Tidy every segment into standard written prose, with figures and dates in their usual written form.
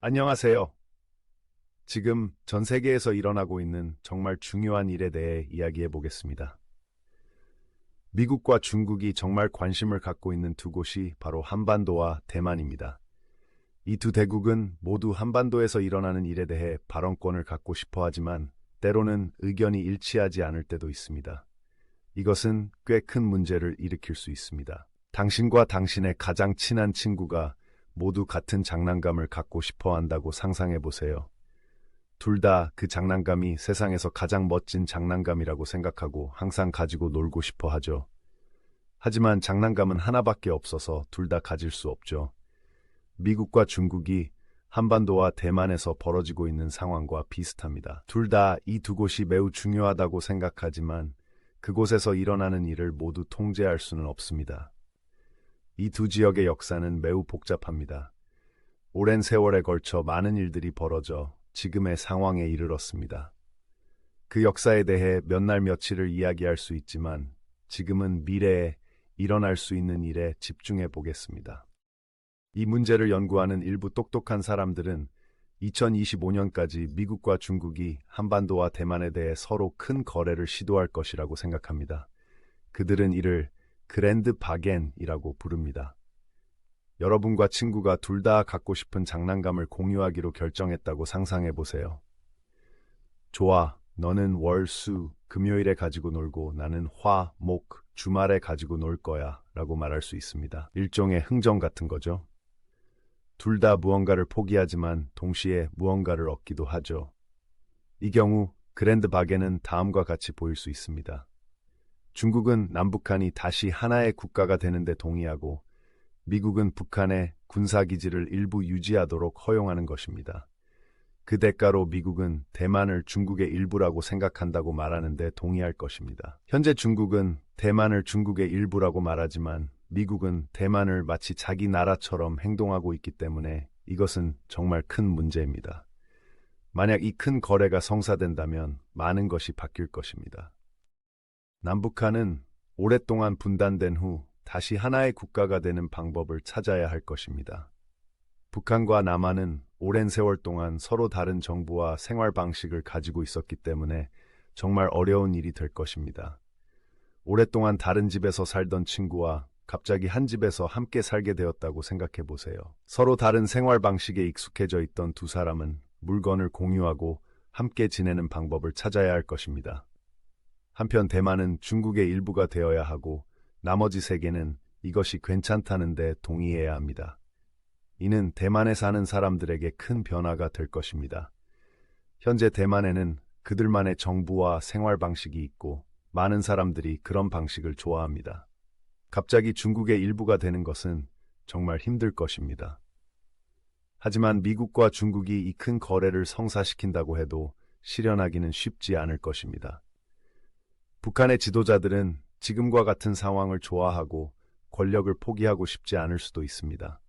안녕하세요. 지금 전 세계에서 일어나고 있는 정말 중요한 일에 대해 이야기해 보겠습니다. 미국과 중국이 정말 관심을 갖고 있는 두 곳이 바로 한반도와 대만입니다. 이 두 대국은 모두 한반도에서 일어나는 일에 대해 발언권을 갖고 싶어 하지만 때로는 의견이 일치하지 않을 때도 있습니다. 이것은 꽤 큰 문제를 일으킬 수 있습니다. 당신과 당신의 가장 친한 친구가 모두 같은 장난감을 갖고 싶어 한다고 상상해 보세요. 둘 다 그 장난감이 세상에서 가장 멋진 장난감이라고 생각하고 항상 가지고 놀고 싶어 하죠. 하지만 장난감은 하나밖에 없어서 둘 다 가질 수 없죠. 미국과 중국이 한반도와 대만에서 벌어지고 있는 상황과 비슷합니다. 둘 다 이 두 곳이 매우 중요하다고 생각하지만 그곳에서 일어나는 일을 모두 통제할 수는 없습니다. 이 두 지역의 역사는 매우 복잡합니다. 오랜 세월에 걸쳐 많은 일들이 벌어져 지금의 상황에 이르렀습니다. 그 역사에 대해 몇 날 며칠을 이야기할 수 있지만 지금은 미래에 일어날 수 있는 일에 집중해 보겠습니다. 이 문제를 연구하는 일부 똑똑한 사람들은 2025년까지 미국과 중국이 한반도와 대만에 대해 서로 큰 거래를 시도할 것이라고 생각합니다. 그들은 이를 그랜드 바겐이라고 부릅니다. 여러분과 친구가 둘 다 갖고 싶은 장난감을 공유하기로 결정했다고 상상해 보세요. 좋아, 너는 월, 수, 금요일에 가지고 놀고 나는 화, 목, 주말에 가지고 놀 거야 라고 말할 수 있습니다. 일종의 흥정 같은 거죠. 둘 다 무언가를 포기하지만 동시에 무언가를 얻기도 하죠. 이 경우 그랜드 바겐은 다음과 같이 보일 수 있습니다. 중국은 남북한이 다시 하나의 국가가 되는 데 동의하고 미국은 북한의 군사기지를 일부 유지하도록 허용하는 것입니다. 그 대가로 미국은 대만을 중국의 일부라고 생각한다고 말하는데 동의할 것입니다. 현재 중국은 대만을 중국의 일부라고 말하지만 미국은 대만을 마치 자기 나라처럼 행동하고 있기 때문에 이것은 정말 큰 문제입니다. 만약 이 큰 거래가 성사된다면 많은 것이 바뀔 것입니다. 남북한은 오랫동안 분단된 후 다시 하나의 국가가 되는 방법을 찾아야 할 것입니다. 북한과 남한은 오랜 세월 동안 서로 다른 정부와 생활 방식을 가지고 있었기 때문에 정말 어려운 일이 될 것입니다. 오랫동안 다른 집에서 살던 친구와 갑자기 한 집에서 함께 살게 되었다고 생각해 보세요. 서로 다른 생활 방식에 익숙해져 있던 두 사람은 물건을 공유하고 함께 지내는 방법을 찾아야 할 것입니다. 한편 대만은 중국의 일부가 되어야 하고 나머지 세계는 이것이 괜찮다는데 동의해야 합니다. 이는 대만에 사는 사람들에게 큰 변화가 될 것입니다. 현재 대만에는 그들만의 정부와 생활 방식이 있고 많은 사람들이 그런 방식을 좋아합니다. 갑자기 중국의 일부가 되는 것은 정말 힘들 것입니다. 하지만 미국과 중국이 이 큰 거래를 성사시킨다고 해도 실현하기는 쉽지 않을 것입니다. 북한의 지도자들은 지금과 같은 상황을 좋아하고 권력을 포기하고 싶지 않을 수도 있습니다.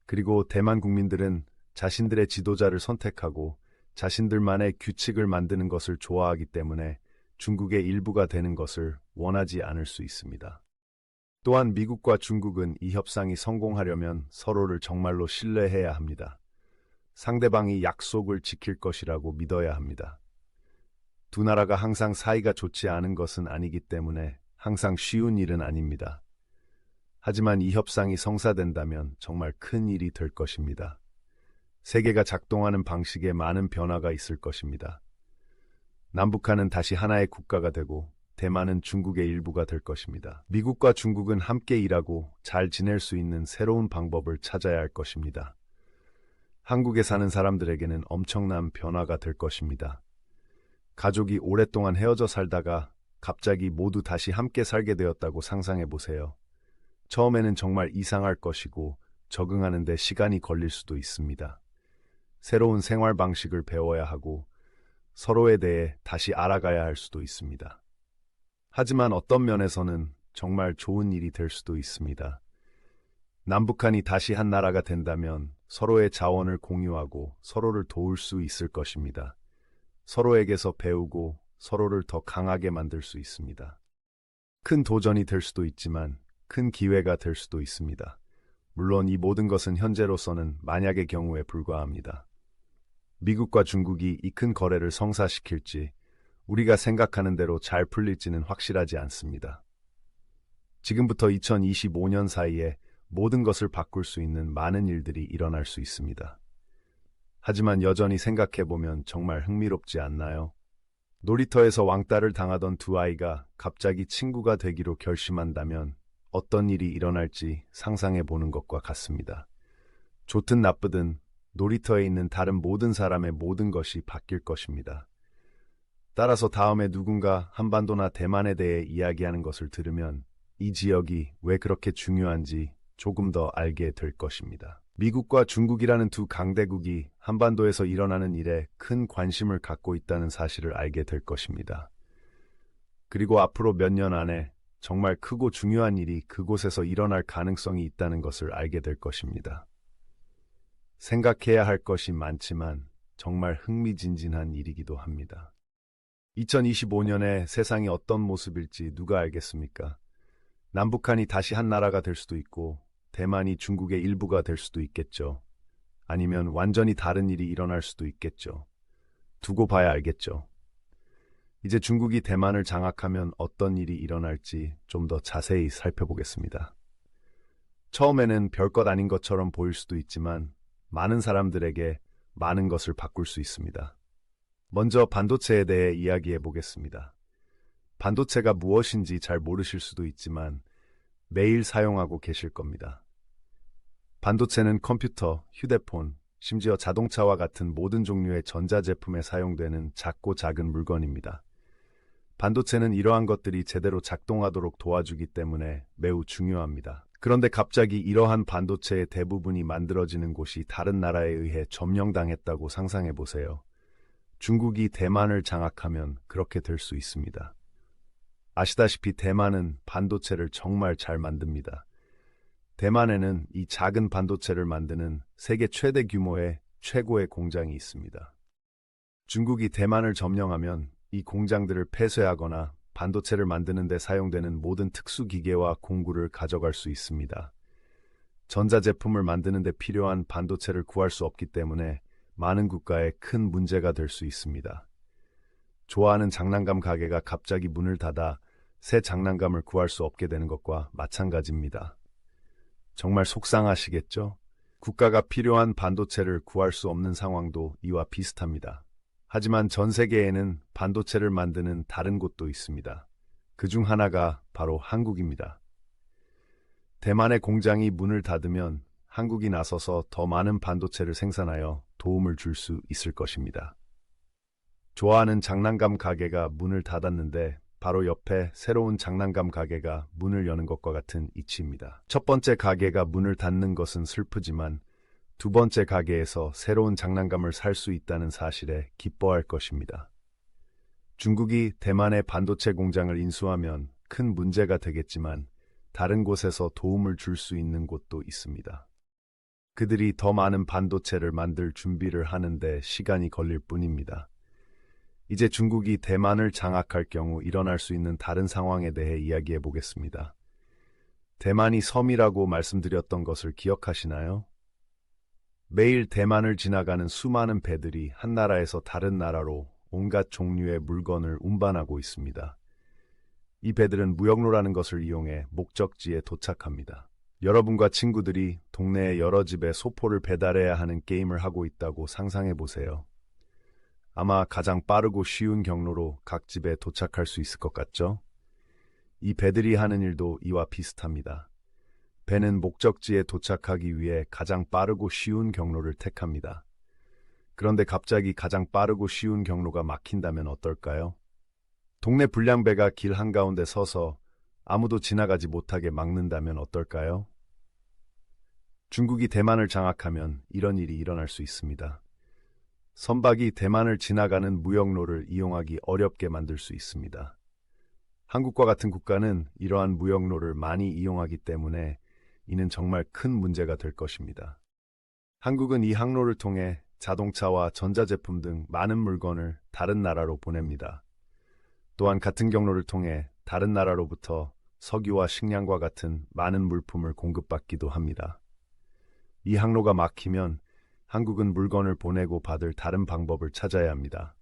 그리고 대만 국민들은 자신들의 지도자를 선택하고 자신들만의 규칙을 만드는 것을 좋아하기 때문에 중국의 일부가 되는 것을 원하지 않을 수 있습니다. 또한 미국과 중국은 이 협상이 성공하려면 서로를 정말로 신뢰해야 합니다. 상대방이 약속을 지킬 것이라고 믿어야 합니다. 두 나라가 항상 사이가 좋지 않은 것은 아니기 때문에 항상 쉬운 일은 아닙니다. 하지만 이 협상이 성사된다면 정말 큰 일이 될 것입니다. 세계가 작동하는 방식에 많은 변화가 있을 것입니다. 남북한은 다시 하나의 국가가 되고 대만은 중국의 일부가 될 것입니다. 미국과 중국은 함께 일하고 잘 지낼 수 있는 새로운 방법을 찾아야 할 것입니다. 한국에 사는 사람들에게는 엄청난 변화가 될 것입니다. 가족이 오랫동안 헤어져 살다가 갑자기 모두 다시 함께 살게 되었다고 상상해 보세요. 처음에는 정말 이상할 것이고 적응하는 데 시간이 걸릴 수도 있습니다. 새로운 생활 방식을 배워야 하고 서로에 대해 다시 알아가야 할 수도 있습니다. 하지만 어떤 면에서는 정말 좋은 일이 될 수도 있습니다. 남북한이 다시 한 나라가 된다면 서로의 자원을 공유하고 서로를 도울 수 있을 것입니다. 서로에게서 배우고 서로를 더 강하게 만들 수 있습니다. 큰 도전이 될 수도 있지만 큰 기회가 될 수도 있습니다. 물론 이 모든 것은 현재로서는 만약의 경우에 불과합니다. 미국과 중국이 이 큰 거래를 성사시킬지 우리가 생각하는 대로 잘 풀릴지는 확실하지 않습니다. 지금부터 2025년 사이에 모든 것을 바꿀 수 있는 많은 일들이 일어날 수 있습니다. 하지만 여전히 생각해보면 정말 흥미롭지 않나요? 놀이터에서 왕따를 당하던 두 아이가 갑자기 친구가 되기로 결심한다면 어떤 일이 일어날지 상상해보는 것과 같습니다. 좋든 나쁘든 놀이터에 있는 다른 모든 사람의 모든 것이 바뀔 것입니다. 따라서 다음에 누군가 한반도나 대만에 대해 이야기하는 것을 들으면 이 지역이 왜 그렇게 중요한지 조금 더 알게 될 것입니다. 미국과 중국이라는 두 강대국이 한반도에서 일어나는 일에 큰 관심을 갖고 있다는 사실을 알게 될 것입니다. 그리고 앞으로 몇 년 안에 정말 크고 중요한 일이 그곳에서 일어날 가능성이 있다는 것을 알게 될 것입니다. 생각해야 할 것이 많지만 정말 흥미진진한 일이기도 합니다. 2025년에 세상이 어떤 모습일지 누가 알겠습니까? 남북한이 다시 한 나라가 될 수도 있고 대만이 중국의 일부가 될 수도 있겠죠. 아니면 완전히 다른 일이 일어날 수도 있겠죠. 두고 봐야 알겠죠. 이제 중국이 대만을 장악하면 어떤 일이 일어날지 좀 더 자세히 살펴보겠습니다. 처음에는 별것 아닌 것처럼 보일 수도 있지만 많은 사람들에게 많은 것을 바꿀 수 있습니다. 먼저 반도체에 대해 이야기해 보겠습니다. 반도체가 무엇인지 잘 모르실 수도 있지만 매일 사용하고 계실 겁니다. 반도체는 컴퓨터, 휴대폰, 심지어 자동차와 같은 모든 종류의 전자제품에 사용되는 작고 작은 물건입니다. 반도체는 이러한 것들이 제대로 작동하도록 도와주기 때문에 매우 중요합니다. 그런데 갑자기 이러한 반도체의 대부분이 만들어지는 곳이 다른 나라에 의해 점령당했다고 상상해 보세요. 중국이 대만을 장악하면 그렇게 될 수 있습니다. 아시다시피 대만은 반도체를 정말 잘 만듭니다. 대만에는 이 작은 반도체를 만드는 세계 최대 규모의 최고의 공장이 있습니다. 중국이 대만을 점령하면 이 공장들을 폐쇄하거나 반도체를 만드는 데 사용되는 모든 특수기계와 공구를 가져갈 수 있습니다. 전자제품을 만드는 데 필요한 반도체를 구할 수 없기 때문에 많은 국가에 큰 문제가 될 수 있습니다. 좋아하는 장난감 가게가 갑자기 문을 닫아 새 장난감을 구할 수 없게 되는 것과 마찬가지입니다. 정말 속상하시겠죠? 국가가 필요한 반도체를 구할 수 없는 상황도 이와 비슷합니다. 하지만 전 세계에는 반도체를 만드는 다른 곳도 있습니다. 그중 하나가 바로 한국입니다. 대만의 공장이 문을 닫으면 한국이 나서서 더 많은 반도체를 생산하여 도움을 줄 수 있을 것입니다. 좋아하는 장난감 가게가 문을 닫았는데 바로 옆에 새로운 장난감 가게가 문을 여는 것과 같은 이치입니다. 첫 번째 가게가 문을 닫는 것은 슬프지만 두 번째 가게에서 새로운 장난감을 살 수 있다는 사실에 기뻐할 것입니다. 중국이 대만의 반도체 공장을 인수하면 큰 문제가 되겠지만 다른 곳에서 도움을 줄 수 있는 곳도 있습니다. 그들이 더 많은 반도체를 만들 준비를 하는데 시간이 걸릴 뿐입니다. 이제 중국이 대만을 장악할 경우 일어날 수 있는 다른 상황에 대해 이야기해 보겠습니다. 대만이 섬이라고 말씀드렸던 것을 기억하시나요? 매일 대만을 지나가는 수많은 배들이 한 나라에서 다른 나라로 온갖 종류의 물건을 운반하고 있습니다. 이 배들은 무역로라는 것을 이용해 목적지에 도착합니다. 여러분과 친구들이 동네의 여러 집에 소포를 배달해야 하는 게임을 하고 있다고 상상해 보세요. 아마 가장 빠르고 쉬운 경로로 각 집에 도착할 수 있을 것 같죠? 이 배들이 하는 일도 이와 비슷합니다. 배는 목적지에 도착하기 위해 가장 빠르고 쉬운 경로를 택합니다. 그런데 갑자기 가장 빠르고 쉬운 경로가 막힌다면 어떨까요? 동네 불량배가 길 한가운데 서서 아무도 지나가지 못하게 막는다면 어떨까요? 중국이 대만을 장악하면 이런 일이 일어날 수 있습니다. 선박이 대만을 지나가는 무역로를 이용하기 어렵게 만들 수 있습니다. 한국과 같은 국가는 이러한 무역로를 많이 이용하기 때문에 이는 정말 큰 문제가 될 것입니다. 한국은 이 항로를 통해 자동차와 전자제품 등 많은 물건을 다른 나라로 보냅니다. 또한 같은 경로를 통해 다른 나라로부터 석유와 식량과 같은 많은 물품을 공급받기도 합니다. 이 항로가 막히면 한국은 물건을 보내고 받을 다른 방법을 찾아야 합니다.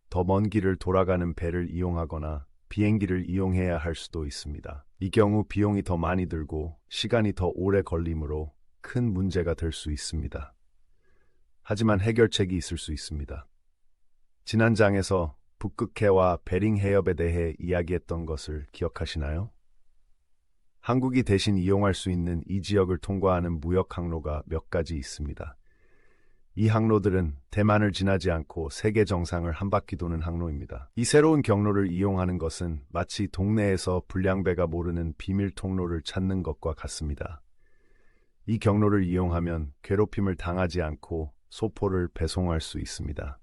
더 먼 길을 돌아가는 배를 이용하거나 비행기를 이용해야 할 수도 있습니다. 이 경우 비용이 더 많이 들고 시간이 더 오래 걸리므로 큰 문제가 될 수 있습니다. 하지만 해결책이 있을 수 있습니다. 지난 장에서 북극해와 베링 해협에 대해 이야기했던 것을 기억하시나요? 한국이 대신 이용할 수 있는 이 지역을 통과하는 무역 항로가 몇 가지 있습니다. 이 항로들은 대만을 지나지 않고 세계 정상을 한 바퀴 도는 항로입니다. 이 새로운 경로를 이용하는 것은 마치 동네에서 불량배가 모르는 비밀 통로를 찾는 것과 같습니다. 이 경로를 이용하면 괴롭힘을 당하지 않고 소포를 배송할 수 있습니다.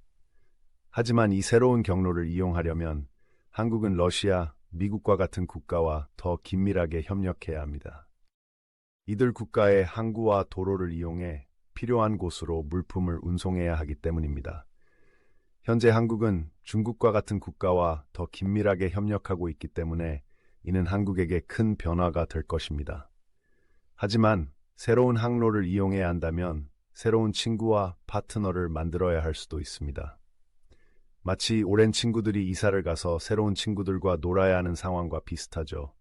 하지만 이 새로운 경로를 이용하려면 한국은 러시아, 미국과 같은 국가와 더 긴밀하게 협력해야 합니다. 이들 국가의 항구와 도로를 이용해 필요한 곳으로 물품을 운송해야 하기 때문입니다. 현재 한국은 중국과 같은 국가와 더 긴밀하게 협력하고 있기 때문에 이는 한국에게 큰 변화가 될 것입니다. 하지만 새로운 항로를 이용해야 한다면 새로운 친구와 파트너를 만들어야 할 수도 있습니다. 마치 오랜 친구들이 이사를 가서 새로운 친구들과 놀아야 하는 상황과 비슷하죠.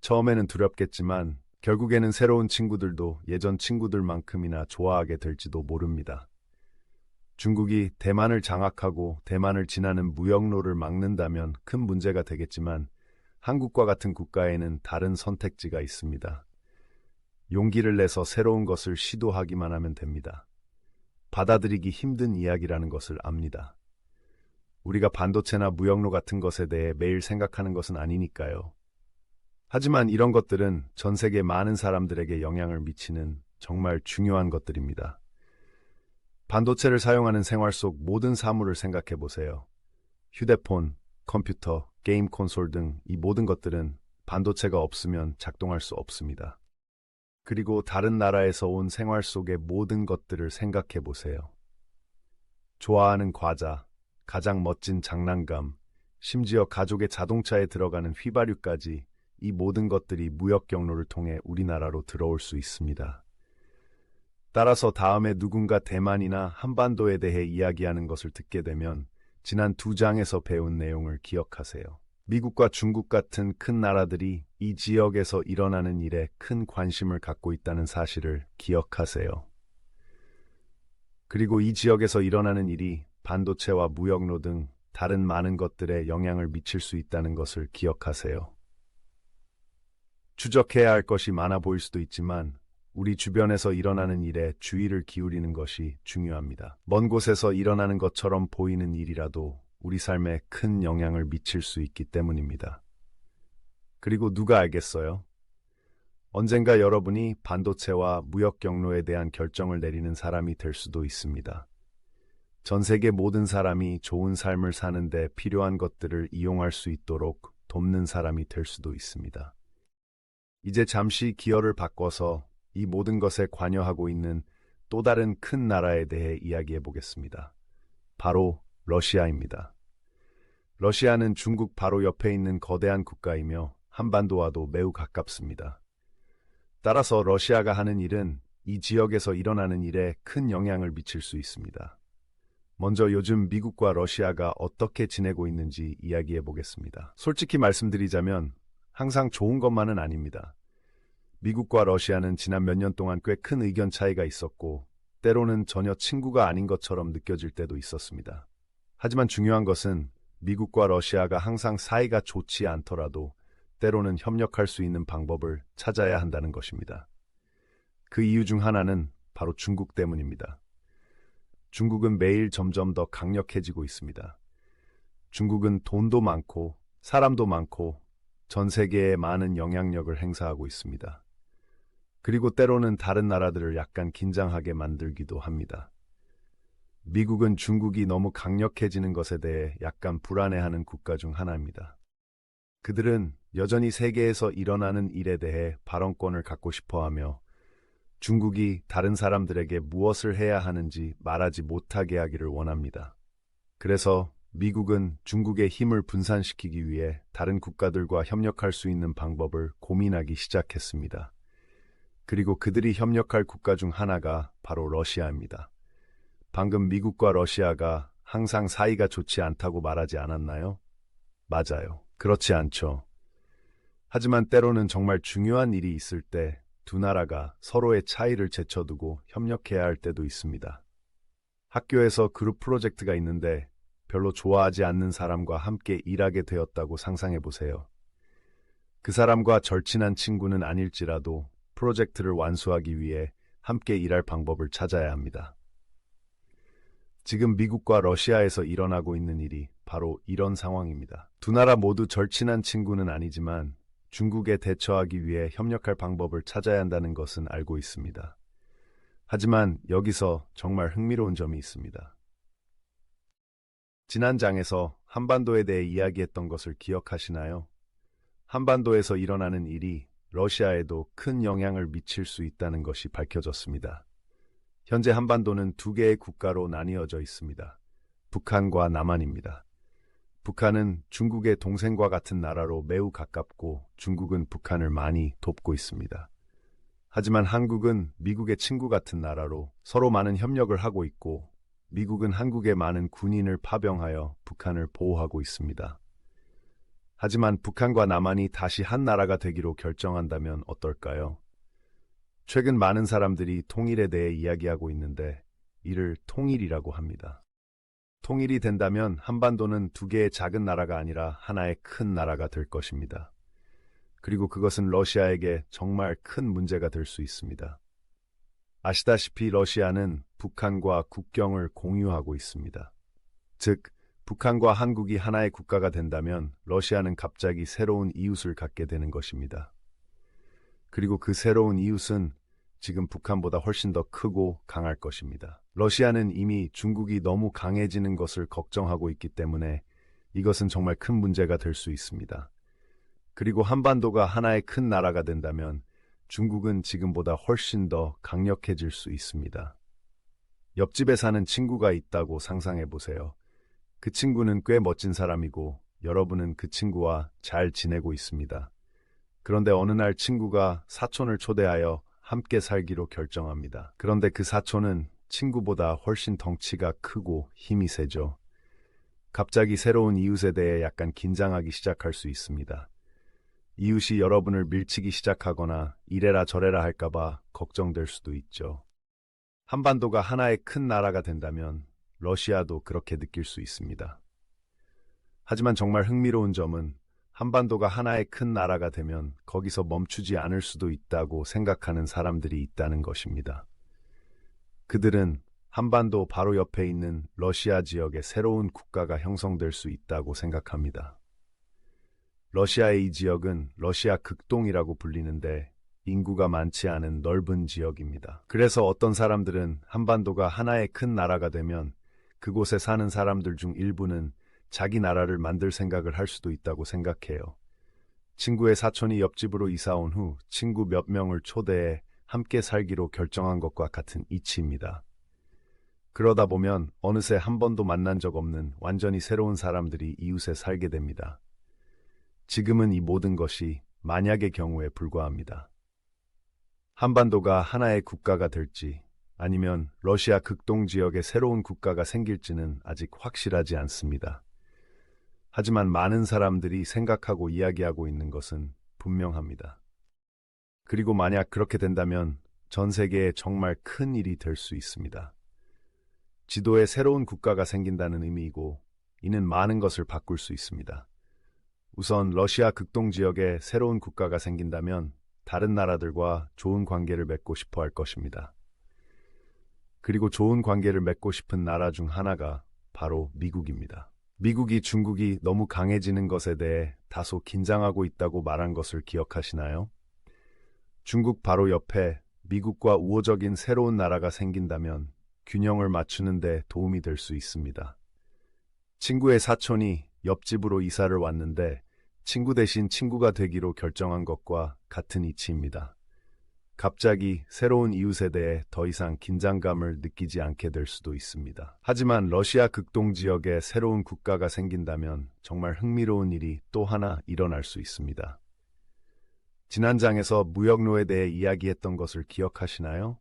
처음에는 두렵겠지만 결국에는 새로운 친구들도 예전 친구들만큼이나 좋아하게 될지도 모릅니다. 중국이 대만을 장악하고 대만을 지나는 무역로를 막는다면 큰 문제가 되겠지만 한국과 같은 국가에는 다른 선택지가 있습니다. 용기를 내서 새로운 것을 시도하기만 하면 됩니다. 받아들이기 힘든 이야기라는 것을 압니다. 우리가 반도체나 무역로 같은 것에 대해 매일 생각하는 것은 아니니까요. 하지만 이런 것들은 전 세계 많은 사람들에게 영향을 미치는 정말 중요한 것들입니다. 반도체를 사용하는 생활 속 모든 사물을 생각해 보세요. 휴대폰, 컴퓨터, 게임 콘솔 등 이 모든 것들은 반도체가 없으면 작동할 수 없습니다. 그리고 다른 나라에서 온 생활 속의 모든 것들을 생각해 보세요. 좋아하는 과자, 가장 멋진 장난감, 심지어 가족의 자동차에 들어가는 휘발유까지 이 모든 것들이 무역 경로를 통해 우리나라로 들어올 수 있습니다. 따라서 다음에 누군가 대만이나 한반도에 대해 이야기하는 것을 듣게 되면 지난 2장에서 배운 내용을 기억하세요. 미국과 중국 같은 큰 나라들이 이 지역에서 일어나는 일에 큰 관심을 갖고 있다는 사실을 기억하세요. 그리고 이 지역에서 일어나는 일이 반도체와 무역로 등 다른 많은 것들에 영향을 미칠 수 있다는 것을 기억하세요. 추적해야 할 것이 많아 보일 수도 있지만 우리 주변에서 일어나는 일에 주의를 기울이는 것이 중요합니다. 먼 곳에서 일어나는 것처럼 보이는 일이라도 우리 삶에 큰 영향을 미칠 수 있기 때문입니다. 그리고 누가 알겠어요? 언젠가 여러분이 반도체와 무역 경로에 대한 결정을 내리는 사람이 될 수도 있습니다. 전 세계 모든 사람이 좋은 삶을 사는데 필요한 것들을 이용할 수 있도록 돕는 사람이 될 수도 있습니다. 이제 잠시 기어를 바꿔서 이 모든 것에 관여하고 있는 또 다른 큰 나라에 대해 이야기해 보겠습니다. 바로 러시아입니다. 러시아는 중국 바로 옆에 있는 거대한 국가이며 한반도와도 매우 가깝습니다. 따라서 러시아가 하는 일은 이 지역에서 일어나는 일에 큰 영향을 미칠 수 있습니다. 먼저 요즘 미국과 러시아가 어떻게 지내고 있는지 이야기해 보겠습니다. 솔직히 말씀드리자면 항상 좋은 것만은 아닙니다. 미국과 러시아는 지난 몇 년 동안 꽤 큰 의견 차이가 있었고 때로는 전혀 친구가 아닌 것처럼 느껴질 때도 있었습니다. 하지만 중요한 것은 미국과 러시아가 항상 사이가 좋지 않더라도 때로는 협력할 수 있는 방법을 찾아야 한다는 것입니다. 그 이유 중 하나는 바로 중국 때문입니다. 중국은 매일 점점 더 강력해지고 있습니다. 중국은 돈도 많고 사람도 많고 전 세계에 많은 영향력을 행사하고 있습니다. 그리고 때로는 다른 나라들을 약간 긴장하게 만들기도 합니다. 미국은 중국이 너무 강력해지는 것에 대해 약간 불안해하는 국가 중 하나입니다. 그들은 여전히 세계에서 일어나는 일에 대해 발언권을 갖고 싶어하며 중국이 다른 사람들에게 무엇을 해야 하는지 말하지 못하게 하기를 원합니다. 그래서 미국은 중국의 힘을 분산시키기 위해 다른 국가들과 협력할 수 있는 방법을 고민하기 시작했습니다. 그리고 그들이 협력할 국가 중 하나가 바로 러시아입니다. 방금 미국과 러시아가 항상 사이가 좋지 않다고 말하지 않았나요? 맞아요. 그렇지 않죠. 하지만 때로는 정말 중요한 일이 있을 때 두 나라가 서로의 차이를 제쳐두고 협력해야 할 때도 있습니다. 학교에서 그룹 프로젝트가 있는데 별로 좋아하지 않는 사람과 함께 일하게 되었다고 상상해 보세요. 그 사람과 절친한 친구는 아닐지라도 프로젝트를 완수하기 위해 함께 일할 방법을 찾아야 합니다. 지금 미국과 러시아에서 일어나고 있는 일이 바로 이런 상황입니다. 두 나라 모두 절친한 친구는 아니지만 중국에 대처하기 위해 협력할 방법을 찾아야 한다는 것은 알고 있습니다. 하지만 여기서 정말 흥미로운 점이 있습니다. 지난 장에서 한반도에 대해 이야기했던 것을 기억하시나요? 한반도에서 일어나는 일이 러시아에도 큰 영향을 미칠 수 있다는 것이 밝혀졌습니다. 현재 한반도는 두 개의 국가로 나뉘어져 있습니다. 북한과 남한입니다. 북한은 중국의 동생과 같은 나라로 매우 가깝고 중국은 북한을 많이 돕고 있습니다. 하지만 한국은 미국의 친구 같은 나라로 서로 많은 협력을 하고 있고 미국은 한국의 많은 군인을 파병하여 북한을 보호하고 있습니다. 하지만 북한과 남한이 다시 한 나라가 되기로 결정한다면 어떨까요? 최근 많은 사람들이 통일에 대해 이야기하고 있는데 이를 통일이라고 합니다. 통일이 된다면 한반도는 두 개의 작은 나라가 아니라 하나의 큰 나라가 될 것입니다. 그리고 그것은 러시아에게 정말 큰 문제가 될 수 있습니다. 아시다시피 러시아는 북한과 국경을 공유하고 있습니다. 즉, 북한과 한국이 하나의 국가가 된다면 러시아는 갑자기 새로운 이웃을 갖게 되는 것입니다. 그리고 그 새로운 이웃은 지금 북한보다 훨씬 더 크고 강할 것입니다. 러시아는 이미 중국이 너무 강해지는 것을 걱정하고 있기 때문에 이것은 정말 큰 문제가 될 수 있습니다. 그리고 한반도가 하나의 큰 나라가 된다면 중국은 지금보다 훨씬 더 강력해질 수 있습니다. 옆집에 사는 친구가 있다고 상상해 보세요. 그 친구는 꽤 멋진 사람이고 여러분은 그 친구와 잘 지내고 있습니다. 그런데 어느 날 친구가 사촌을 초대하여 함께 살기로 결정합니다. 그런데 그 사촌은 친구보다 훨씬 덩치가 크고 힘이 세죠. 갑자기 새로운 이웃에 대해 약간 긴장하기 시작할 수 있습니다. 이웃이 여러분을 밀치기 시작하거나 이래라 저래라 할까봐 걱정될 수도 있죠. 한반도가 하나의 큰 나라가 된다면 러시아도 그렇게 느낄 수 있습니다. 하지만 정말 흥미로운 점은 한반도가 하나의 큰 나라가 되면 거기서 멈추지 않을 수도 있다고 생각하는 사람들이 있다는 것입니다. 그들은 한반도 바로 옆에 있는 러시아 지역에 새로운 국가가 형성될 수 있다고 생각합니다. 러시아의 이 지역은 러시아 극동이라고 불리는데 인구가 많지 않은 넓은 지역입니다. 그래서 어떤 사람들은 한반도가 하나의 큰 나라가 되면 그곳에 사는 사람들 중 일부는 자기 나라를 만들 생각을 할 수도 있다고 생각해요. 친구의 사촌이 옆집으로 이사 온 후 친구 몇 명을 초대해 함께 살기로 결정한 것과 같은 이치입니다. 그러다 보면 어느새 한 번도 만난 적 없는 완전히 새로운 사람들이 이웃에 살게 됩니다. 지금은 이 모든 것이 만약의 경우에 불과합니다. 한반도가 하나의 국가가 될지 아니면 러시아 극동 지역에 새로운 국가가 생길지는 아직 확실하지 않습니다. 하지만 많은 사람들이 생각하고 이야기하고 있는 것은 분명합니다. 그리고 만약 그렇게 된다면 전 세계에 정말 큰 일이 될 수 있습니다. 지도에 새로운 국가가 생긴다는 의미이고 이는 많은 것을 바꿀 수 있습니다. 우선 러시아 극동 지역에 새로운 국가가 생긴다면 다른 나라들과 좋은 관계를 맺고 싶어 할 것입니다. 그리고 좋은 관계를 맺고 싶은 나라 중 하나가 바로 미국입니다. 미국이 중국이 너무 강해지는 것에 대해 다소 긴장하고 있다고 말한 것을 기억하시나요? 중국 바로 옆에 미국과 우호적인 새로운 나라가 생긴다면 균형을 맞추는 데 도움이 될 수 있습니다. 친구의 사촌이 옆집으로 이사를 왔는데 친구 대신 친구가 되기로 결정한 것과 같은 이치입니다. 갑자기 새로운 이웃에 대해 더 이상 긴장감을 느끼지 않게 될 수도 있습니다. 하지만 러시아 극동 지역에 새로운 국가가 생긴다면 정말 흥미로운 일이 또 하나 일어날 수 있습니다. 지난 장에서 무역로에 대해 이야기했던 것을 기억하시나요?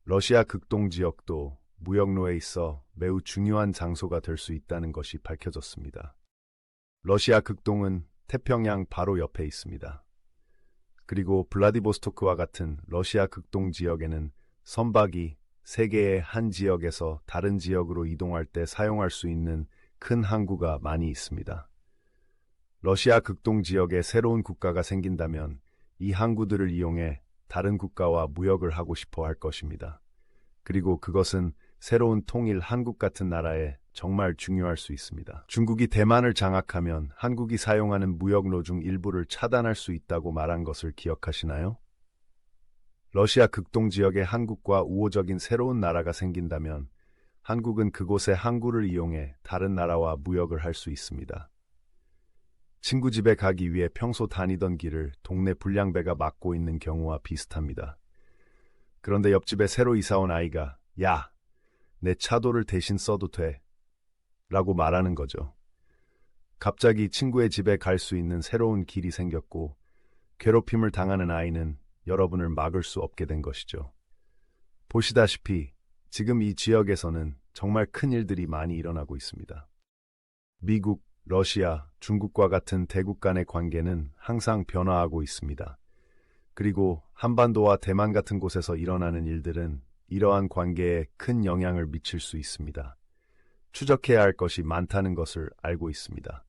러시아 극동 지역도 무역로에 있어 매우 중요한 장소가 될 수 있다는 것이 밝혀졌습니다. 러시아 극동은 태평양 바로 옆에 있습니다. 그리고 블라디보스토크와 같은 러시아 극동 지역에는 선박이 세계의 한 지역에서 다른 지역으로 이동할 때 사용할 수 있는 큰 항구가 많이 있습니다. 러시아 극동 지역에 새로운 국가가 생긴다면 이 항구들을 이용해 다른 국가와 무역을 하고 싶어 할 것입니다. 그리고 그것은 새로운 통일 한국 같은 나라에 정말 중요할 수 있습니다. 중국이 대만을 장악하면 한국이 사용하는 무역로 중 일부를 차단할 수 있다고 말한 것을 기억하시나요? 러시아 극동 지역에 한국과 우호적인 새로운 나라가 생긴다면 한국은 그곳의 항구를 이용해 다른 나라와 무역을 할 수 있습니다. 친구 집에 가기 위해 평소 다니던 길을 동네 불량배가 막고 있는 경우와 비슷합니다. 그런데 옆집에 새로 이사 온 아이가 야, 내 차도를 대신 써도 돼 라고 말하는 거죠. 갑자기 친구의 집에 갈 수 있는 새로운 길이 생겼고 괴롭힘을 당하는 아이는 여러분을 막을 수 없게 된 것이죠. 보시다시피 지금 이 지역에서는 정말 큰 일들이 많이 일어나고 있습니다. 미국, 러시아, 중국과 같은 대국 간의 관계는 항상 변화하고 있습니다. 그리고 한반도와 대만 같은 곳에서 일어나는 일들은 이러한 관계에 큰 영향을 미칠 수 있습니다. 추적해야 할 것이 많다는 것을 알고 있습니다.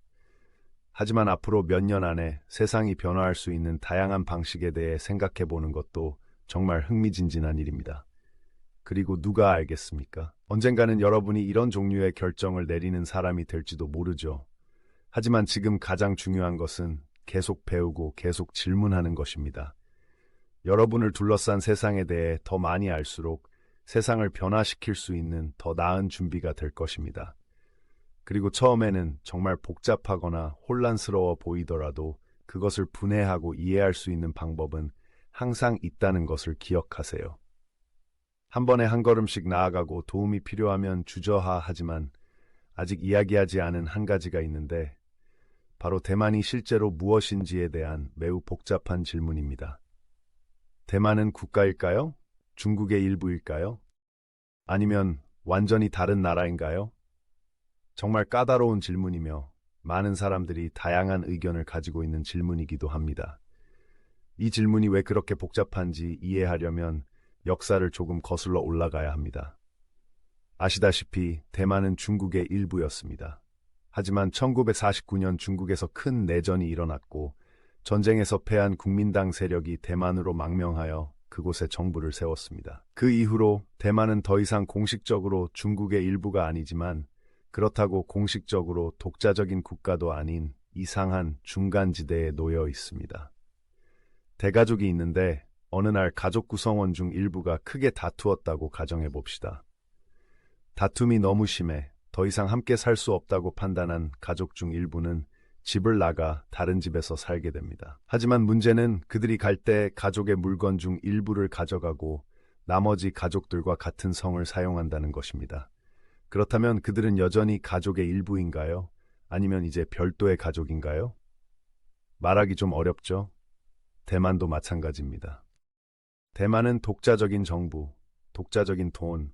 하지만 앞으로 몇 년 안에 세상이 변화할 수 있는 다양한 방식에 대해 생각해 보는 것도 정말 흥미진진한 일입니다. 그리고 누가 알겠습니까? 언젠가는 여러분이 이런 종류의 결정을 내리는 사람이 될지도 모르죠. 하지만 지금 가장 중요한 것은 계속 배우고 계속 질문하는 것입니다. 여러분을 둘러싼 세상에 대해 더 많이 알수록 세상을 변화시킬 수 있는 더 나은 준비가 될 것입니다. 그리고 처음에는 정말 복잡하거나 혼란스러워 보이더라도 그것을 분해하고 이해할 수 있는 방법은 항상 있다는 것을 기억하세요. 한 번에 한 걸음씩 나아가고 도움이 필요하면 주저하지만 아직 이야기하지 않은 한 가지가 있는데 바로 대만이 실제로 무엇인지에 대한 매우 복잡한 질문입니다. 대만은 국가일까요? 중국의 일부일까요? 아니면 완전히 다른 나라인가요? 정말 까다로운 질문이며 많은 사람들이 다양한 의견을 가지고 있는 질문이기도 합니다. 이 질문이 왜 그렇게 복잡한지 이해하려면 역사를 조금 거슬러 올라가야 합니다. 아시다시피 대만은 중국의 일부였습니다. 하지만 1949년 중국에서 큰 내전이 일어났고 전쟁에서 패한 국민당 세력이 대만으로 망명하여 그곳에 정부를 세웠습니다. 그 이후로 대만은 더 이상 공식적으로 중국의 일부가 아니지만 그렇다고 공식적으로 독자적인 국가도 아닌 이상한 중간지대에 놓여 있습니다. 대가족이 있는데 어느 날 가족 구성원 중 일부가 크게 다투었다고 가정해 봅시다. 다툼이 너무 심해 더 이상 함께 살 수 없다고 판단한 가족 중 일부는 집을 나가 다른 집에서 살게 됩니다. 하지만 문제는 그들이 갈 때 가족의 물건 중 일부를 가져가고 나머지 가족들과 같은 성을 사용한다는 것입니다. 그렇다면 그들은 여전히 가족의 일부인가요? 아니면 이제 별도의 가족인가요? 말하기 좀 어렵죠? 대만도 마찬가지입니다. 대만은 독자적인 정부, 독자적인 돈,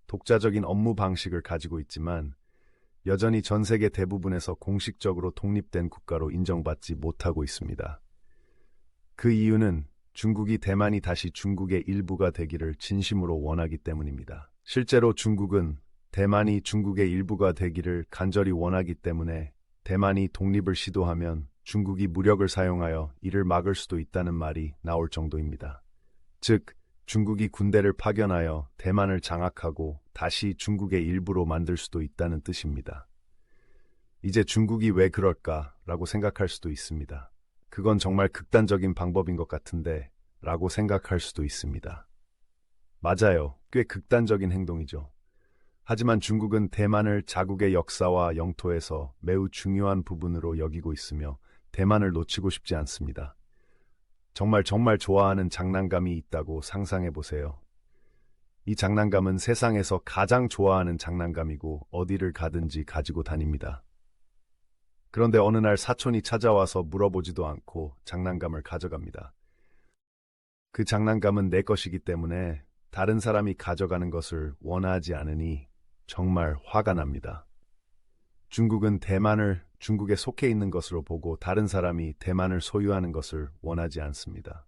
독자적인 업무 방식을 가지고 있지만 여전히 전 세계 대부분에서 공식적으로 독립된 국가로 인정받지 못하고 있습니다. 그 이유는 중국이 대만이 다시 중국의 일부가 되기를 진심으로 원하기 때문입니다. 실제로 중국은 대만이 중국의 일부가 되기를 간절히 원하기 때문에 대만이 독립을 시도하면 중국이 무력을 사용하여 이를 막을 수도 있다는 말이 나올 정도입니다. 즉, 중국이 군대를 파견하여 대만을 장악하고 다시 중국의 일부로 만들 수도 있다는 뜻입니다. 이제 중국이 왜 그럴까라고 생각할 수도 있습니다. 그건 정말 극단적인 방법인 것 같은데 라고 생각할 수도 있습니다. 맞아요. 꽤 극단적인 행동이죠. 하지만 중국은 대만을 자국의 역사와 영토에서 매우 중요한 부분으로 여기고 있으며 대만을 놓치고 싶지 않습니다. 정말 좋아하는 장난감이 있다고 상상해 보세요. 이 장난감은 세상에서 가장 좋아하는 장난감이고 어디를 가든지 가지고 다닙니다. 그런데 어느 날 사촌이 찾아와서 물어보지도 않고 장난감을 가져갑니다. 그 장난감은 내 것이기 때문에 다른 사람이 가져가는 것을 원하지 않으니 정말 화가 납니다. 중국은 대만을 중국에 속해 있는 것으로 보고 다른 사람이 대만을 소유하는 것을 원하지 않습니다.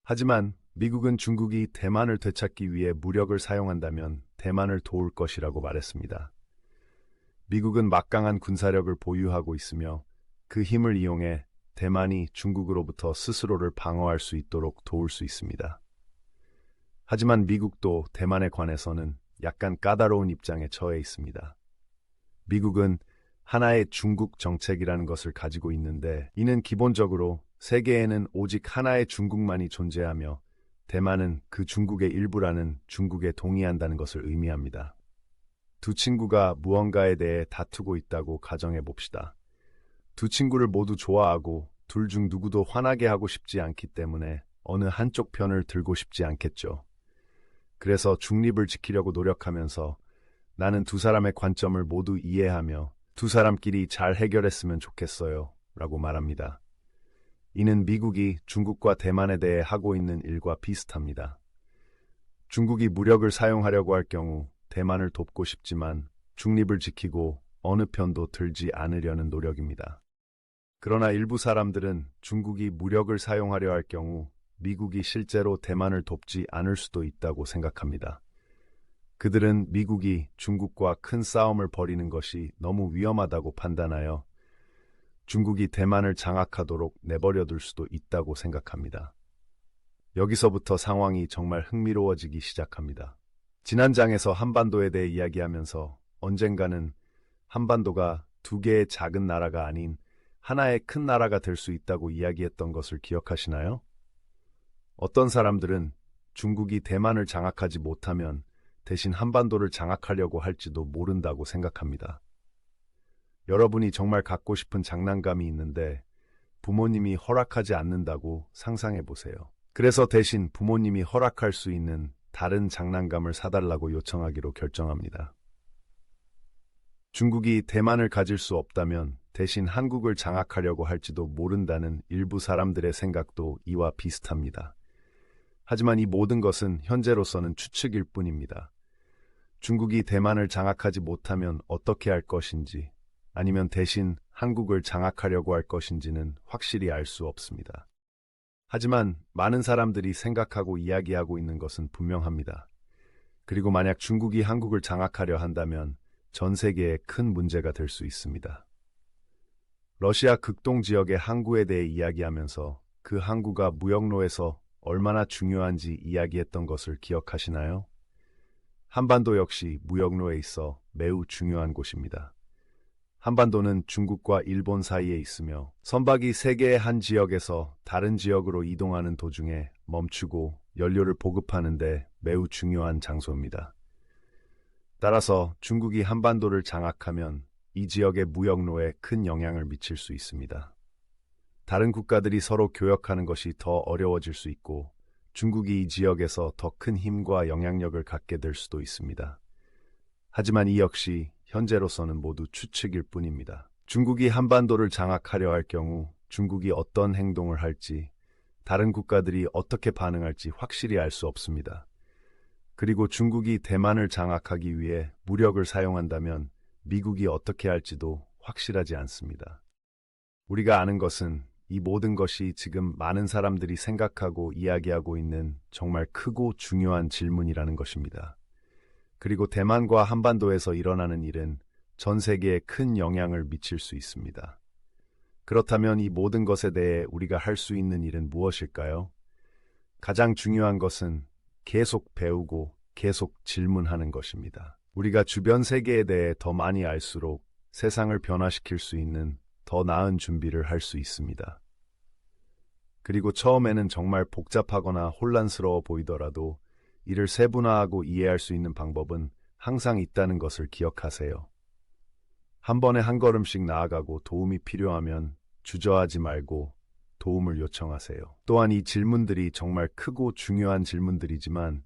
하지만 미국은 중국이 대만을 되찾기 위해 무력을 사용한다면 대만을 도울 것이라고 말했습니다. 미국은 막강한 군사력을 보유하고 있으며 그 힘을 이용해 대만이 중국으로부터 스스로를 방어할 수 있도록 도울 수 있습니다. 하지만 미국도 대만에 관해서는 약간 까다로운 입장에 처해 있습니다. 미국은 하나의 중국 정책이라는 것을 가지고 있는데 이는 기본적으로 세계에는 오직 하나의 중국만이 존재하며 대만은 그 중국의 일부라는 중국에 동의한다는 것을 의미합니다. 두 친구가 무언가에 대해 다투고 있다고 가정해 봅시다. 두 친구를 모두 좋아하고 둘 중 누구도 화나게 하고 싶지 않기 때문에 어느 한쪽 편을 들고 싶지 않겠죠. 그래서 중립을 지키려고 노력하면서 나는 두 사람의 관점을 모두 이해하며 두 사람끼리 잘 해결했으면 좋겠어요 라고 말합니다. 이는 미국이 중국과 대만에 대해 하고 있는 일과 비슷합니다. 중국이 무력을 사용하려고 할 경우 대만을 돕고 싶지만 중립을 지키고 어느 편도 들지 않으려는 노력입니다. 그러나 일부 사람들은 중국이 무력을 사용하려 할 경우 미국이 실제로 대만을 돕지 않을 수도 있다고 생각합니다. 그들은 미국이 중국과 큰 싸움을 벌이는 것이 너무 위험하다고 판단하여 중국이 대만을 장악하도록 내버려둘 수도 있다고 생각합니다. 여기서부터 상황이 정말 흥미로워지기 시작합니다. 지난 장에서 한반도에 대해 이야기하면서 언젠가는 한반도가 두 개의 작은 나라가 아닌 하나의 큰 나라가 될 수 있다고 이야기했던 것을 기억하시나요? 어떤 사람들은 중국이 대만을 장악하지 못하면 대신 한반도를 장악하려고 할지도 모른다고 생각합니다. 여러분이 정말 갖고 싶은 장난감이 있는데 부모님이 허락하지 않는다고 상상해 보세요. 그래서 대신 부모님이 허락할 수 있는 다른 장난감을 사달라고 요청하기로 결정합니다. 중국이 대만을 가질 수 없다면 대신 한국을 장악하려고 할지도 모른다는 일부 사람들의 생각도 이와 비슷합니다. 하지만 이 모든 것은 현재로서는 추측일 뿐입니다. 중국이 대만을 장악하지 못하면 어떻게 할 것인지 아니면 대신 한국을 장악하려고 할 것인지는 확실히 알 수 없습니다. 하지만 많은 사람들이 생각하고 이야기하고 있는 것은 분명합니다. 그리고 만약 중국이 한국을 장악하려 한다면 전 세계에 큰 문제가 될 수 있습니다. 러시아 극동 지역의 항구에 대해 이야기하면서 그 항구가 무역로에서 얼마나 중요한지 이야기했던 것을 기억하시나요? 한반도 역시 무역로에 있어 매우 중요한 곳입니다. 한반도는 중국과 일본 사이에 있으며 선박이 세계의 한 지역에서 다른 지역으로 이동하는 도중에 멈추고 연료를 보급하는 데 매우 중요한 장소입니다. 따라서 중국이 한반도를 장악하면 이 지역의 무역로에 큰 영향을 미칠 수 있습니다. 다른 국가들이 서로 교역하는 것이 더 어려워질 수 있고 중국이 이 지역에서 더 큰 힘과 영향력을 갖게 될 수도 있습니다. 하지만 이 역시 현재로서는 모두 추측일 뿐입니다. 중국이 한반도를 장악하려 할 경우 중국이 어떤 행동을 할지, 다른 국가들이 어떻게 반응할지 확실히 알 수 없습니다. 그리고 중국이 대만을 장악하기 위해 무력을 사용한다면 미국이 어떻게 할지도 확실하지 않습니다. 우리가 아는 것은 이 모든 것이 지금 많은 사람들이 생각하고 이야기하고 있는 정말 크고 중요한 질문이라는 것입니다. 그리고 대만과 한반도에서 일어나는 일은 전 세계에 큰 영향을 미칠 수 있습니다. 그렇다면 이 모든 것에 대해 우리가 할 수 있는 일은 무엇일까요? 가장 중요한 것은 계속 배우고 계속 질문하는 것입니다. 우리가 주변 세계에 대해 더 많이 알수록 세상을 변화시킬 수 있는 더 나은 준비를 할 수 있습니다. 그리고 처음에는 정말 복잡하거나 혼란스러워 보이더라도 이를 세분화하고 이해할 수 있는 방법은 항상 있다는 것을 기억하세요. 한 번에 한 걸음씩 나아가고 도움이 필요하면 주저하지 말고 도움을 요청하세요. 또한 이 질문들이 정말 크고 중요한 질문들이지만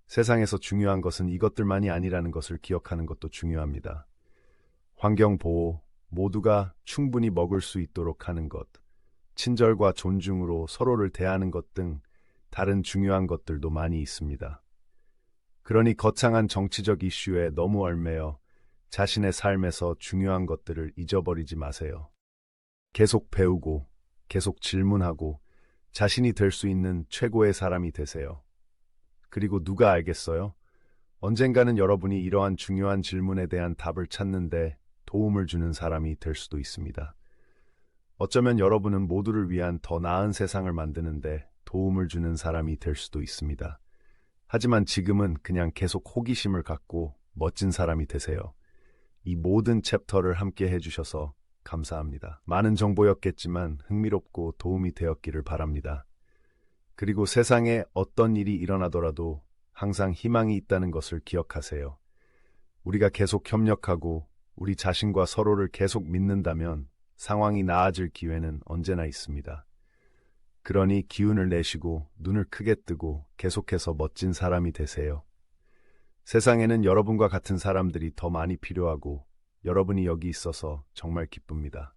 세상에서 중요한 것은 이것들만이 아니라는 것을 기억하는 것도 중요합니다. 환경보호, 모두가 충분히 먹을 수 있도록 하는 것, 친절과 존중으로 서로를 대하는 것 등 다른 중요한 것들도 많이 있습니다. 그러니 거창한 정치적 이슈에 너무 얽매여 자신의 삶에서 중요한 것들을 잊어버리지 마세요. 계속 배우고, 계속 질문하고, 자신이 될 수 있는 최고의 사람이 되세요. 그리고 누가 알겠어요? 언젠가는 여러분이 이러한 중요한 질문에 대한 답을 찾는데 도움을 주는 사람이 될 수도 있습니다. 어쩌면 여러분은 모두를 위한 더 나은 세상을 만드는데 도움을 주는 사람이 될 수도 있습니다. 하지만 지금은 그냥 계속 호기심을 갖고 멋진 사람이 되세요. 이 모든 챕터를 함께 해주셔서 감사합니다. 많은 정보였겠지만 흥미롭고 도움이 되었기를 바랍니다. 그리고 세상에 어떤 일이 일어나더라도 항상 희망이 있다는 것을 기억하세요. 우리가 계속 협력하고 우리 자신과 서로를 계속 믿는다면 상황이 나아질 기회는 언제나 있습니다. 그러니 기운을 내시고 눈을 크게 뜨고 계속해서 멋진 사람이 되세요. 세상에는 여러분과 같은 사람들이 더 많이 필요하고 여러분이 여기 있어서 정말 기쁩니다.